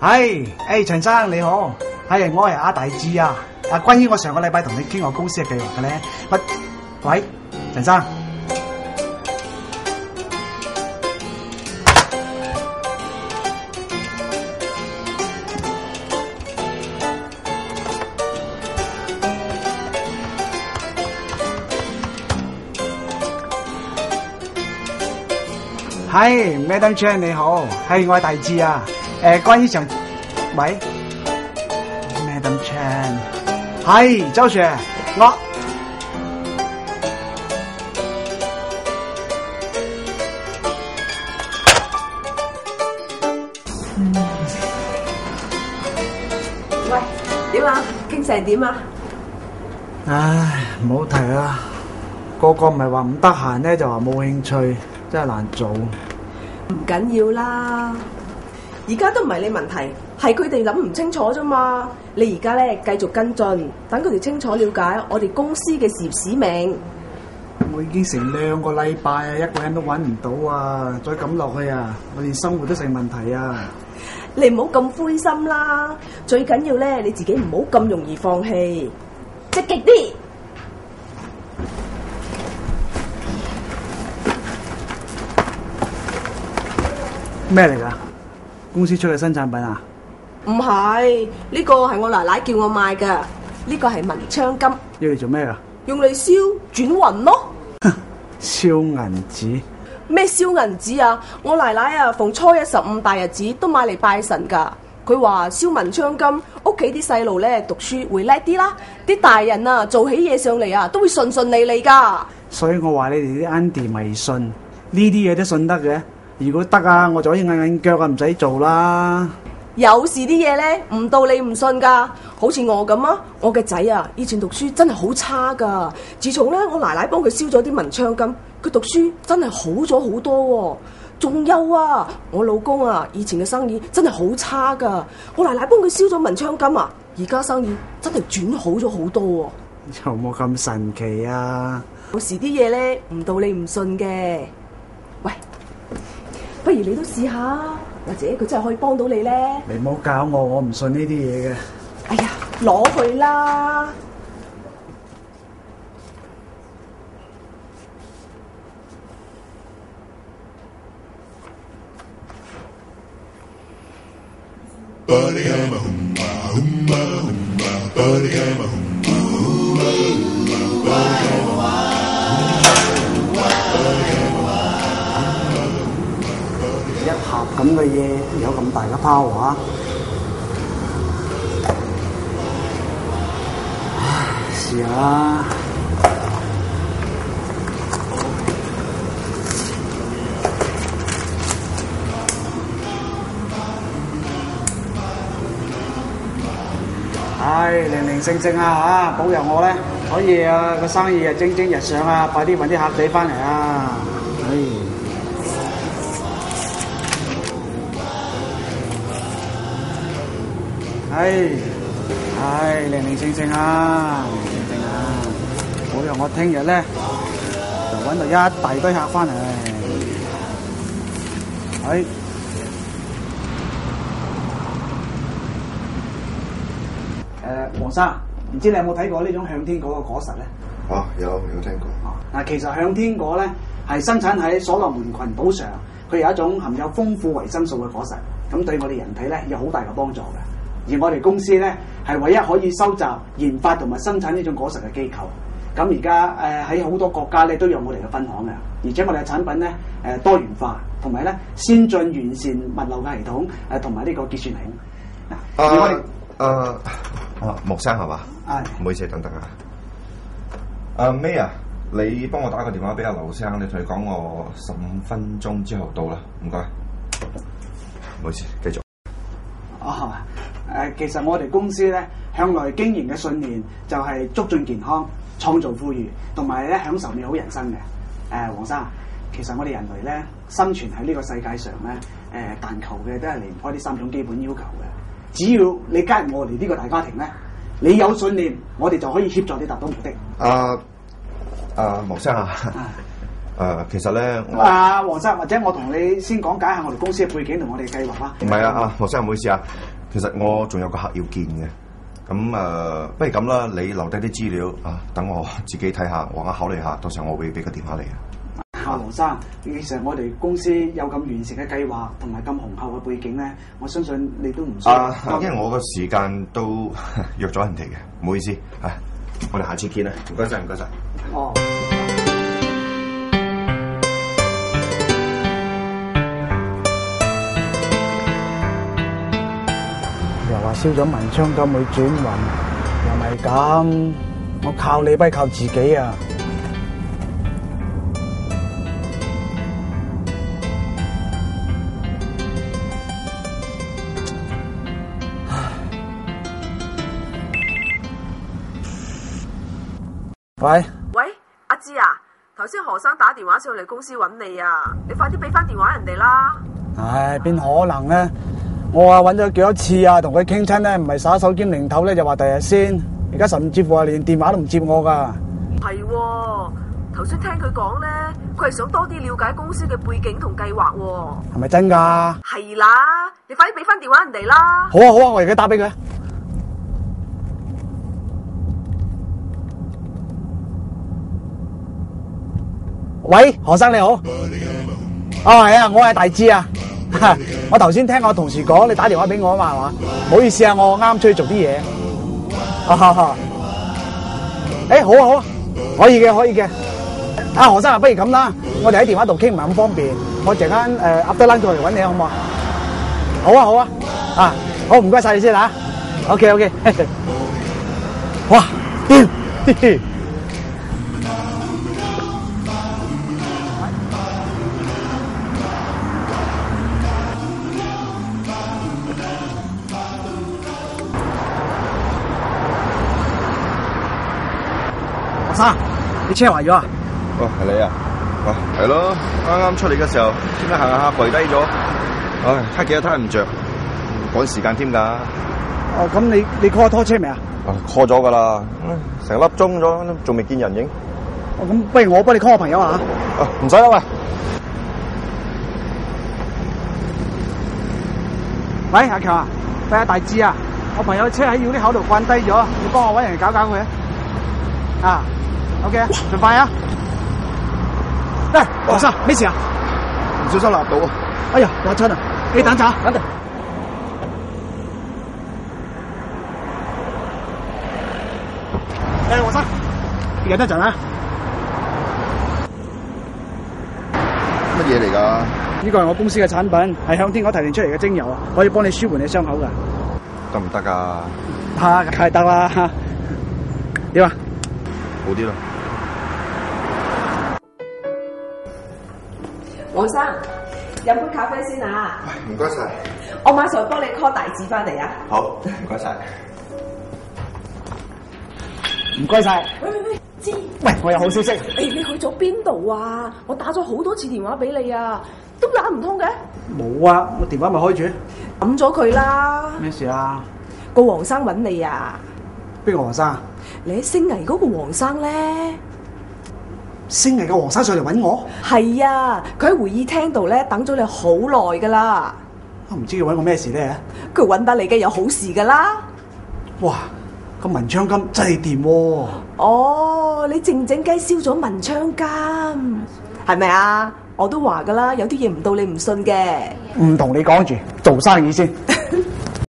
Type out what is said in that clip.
係，陳生你好，係我係阿大志啊。關於我上個禮拜同你傾我公司嘅計劃嘅咧，喂，陳生。係 Madam Chan 你好，係我係大志啊。關於上，喂 Madam Chan， 係周 Sir， 我喂，點啊？傾成點啊？唉，唔好提啦，個個唔係話唔得閒咧，就話冇興趣，真係難做。唔緊要啦，而家都唔係你問題，係佢哋諗唔清楚啫嘛。你而家咧繼續跟進，等佢哋清楚了解我哋公司嘅事業使命。我已經成2個禮拜啊，一個人都揾唔到啊，再咁落去啊，我連生活都成問題啊！你唔好咁灰心啦，最緊要咧你自己唔好咁容易放棄，積極啲。咩嚟噶？公司出嘅新產品啊？唔係，呢個係我奶奶叫我買噶，呢個係文昌金，要嚟做咩噶？用嚟燒轉運咯。燒銀紙？咩燒銀紙啊？我奶奶啊，逢初一15大日子都買嚟拜神噶。佢話燒文昌金，屋企啲細路咧讀書會叻啲啦，啲大人啊做起嘢上嚟啊都會順順利利噶。所以我話你哋啲 Auntie 迷信，呢啲嘢都信得嘅。如果得啊，我就可以硬腳啊，唔使做啦。有時啲嘢咧唔到你唔信噶，好似我咁啊，我嘅仔啊以前讀書真係好差噶。自從咧我奶奶幫佢燒咗啲文昌金，佢讀書真係好咗好多喎。仲有啊，我老公啊以前嘅生意真係好差噶，我奶奶幫佢燒咗文昌金啊，而家生意真係轉好咗好多喎。有冇咁神奇啊？有時啲嘢咧唔到你唔信嘅。喂，不如你都試下，或者佢真係可以幫到你咧。你唔好搞我唔信呢啲嘢嘅。哎呀，攞去啦！一盒咁嘅嘢有咁大嘅 power， 唉，試下啦。唉，零零星星啊嚇，保佑我咧可以啊個生意啊蒸蒸日上啊，快啲揾啲客仔翻嚟啊！唉，零零星星啊，零零星星啊，保佑我聽日咧就揾到一大堆客翻嚟。黃生，唔知你有冇睇過呢種向天果嘅果實咧？有聽過。嗱，其實向天果咧係生產喺所羅門群島上，佢有一種含有豐富維生素嘅果實，咁對我哋人體咧有好大嘅幫助嘅。而我哋公司咧係唯一可以收集、研發同埋生產呢種果實嘅機構。咁而家喺好多國家咧都有我哋嘅分行嘅，而且我哋嘅產品咧多元化，同埋咧先進完善物流嘅系統，同埋呢個結算系統。而我哋木生係嘛？唔好意思，等等啊。May 啊，你幫我打個電話俾阿劉生，你同佢講我15分鐘之後到啦，唔該。唔好意思，繼續。其實我哋公司咧向來經營嘅信念就係促進健康、創造富裕，同埋咧享受美好人生嘅。黃生，其實我哋人類咧生存喺呢個世界上咧，但求嘅都係離唔開呢3種基本要求嘅。只要你加入我哋呢個大家庭咧，你有信念，我哋就可以協助你達到目的。木生啊，其實咧，黃生，或者我同你先講解下我哋公司嘅背景同我哋計劃啦。唔係啊，黃生唔好意思啊，其實我仲有個客要見嘅，咁不如咁啦，你留低啲資料啊，等我自己睇下，我考慮下，到時候我會俾個電話你啊。黃生，其實我哋公司有咁完善嘅計劃同埋咁雄厚嘅背景咧，我相信你都唔需要。因為我個時間都約咗人哋嘅，唔好意思啊，我哋下次見啦，唔該晒，唔該晒。哦。又話燒咗文昌金去轉運，又咪咁，我靠你不係靠自己啊！喂，阿芝啊，頭先何生打電話上嚟公司揾你啊，你快啲俾翻電話人哋啦。唉，邊可能咧？我揾咗幾多次啊，同佢傾親咧，唔係耍手兼零頭咧，就話第日先。而家甚至乎係連電話都唔接我噶。係，頭先聽佢講咧，佢係想多啲了解公司嘅背景同計劃。係咪真噶？係啦，你快啲俾翻電話人哋啦。好啊，我而家打俾佢。喂，何生你好。係啊，我係大志啊。我頭先聽我同事講，你打電話俾我啊嘛，係嘛？唔好意思啊，我啱出去做啲嘢。好。好啊，可以嘅。何生啊，不如咁啦，我哋喺電話度傾唔係咁方便，我陣間after lunch過嚟揾你好唔好啊？好啊。好，唔該晒你先吓。OK。哇，屌！學生，你車壞咗啊？哦，係你啊？係咯，啱啱出嚟嘅時候，點解行下跪低咗？唉，睇幾日睇唔着，趕時間添㗎。咁你 call 拖車未啊？call 咗㗎啦，成粒鐘咗，仲未見人影。咁不如我幫你 call 個朋友啊？唔使啦，喂。喂，阿強啊，喂，阿大志啊，我朋友車喺要啲口度慣低咗，你幫我搵人搞佢啊？OK 啊，盡快啊！喂，學生，咩事啊？唔小心立到啊！哎呀，我親啊！你等陣，等陣。學生，你等一陣啊！乜嘢嚟㗎？呢個係我公司嘅產品，係向天嗰提煉出嚟嘅精油，可以幫你舒緩你傷口㗎。得唔得㗎？梗係得啦。點啊？好啲咯。黃生，飲杯咖啡先啊！唔該晒。我馬上幫你 call 大志翻嚟啊！好，唔該晒。唔該晒。喂，知？喂，我有好消息。你去咗邊度啊？我打咗好多次電話俾你啊，都打唔通嘅。冇啊，我電話咪開住。揞咗佢啦。咩事啊？個黃生揾你啊！邊個黃生？你喺星藝嗰個黃生咧？星藝嘅黃生上嚟揾我？係啊，佢喺會議廳度咧等咗你好耐噶啦。我唔知佢揾我咩事咧？佢揾得你嘅有好事噶啦。哇！個文昌金真係掂喎！哦，你靜雞燒咗文昌金，係咪啊？我都話噶啦，有啲嘢唔到你唔信嘅。唔同你講住，做生意先。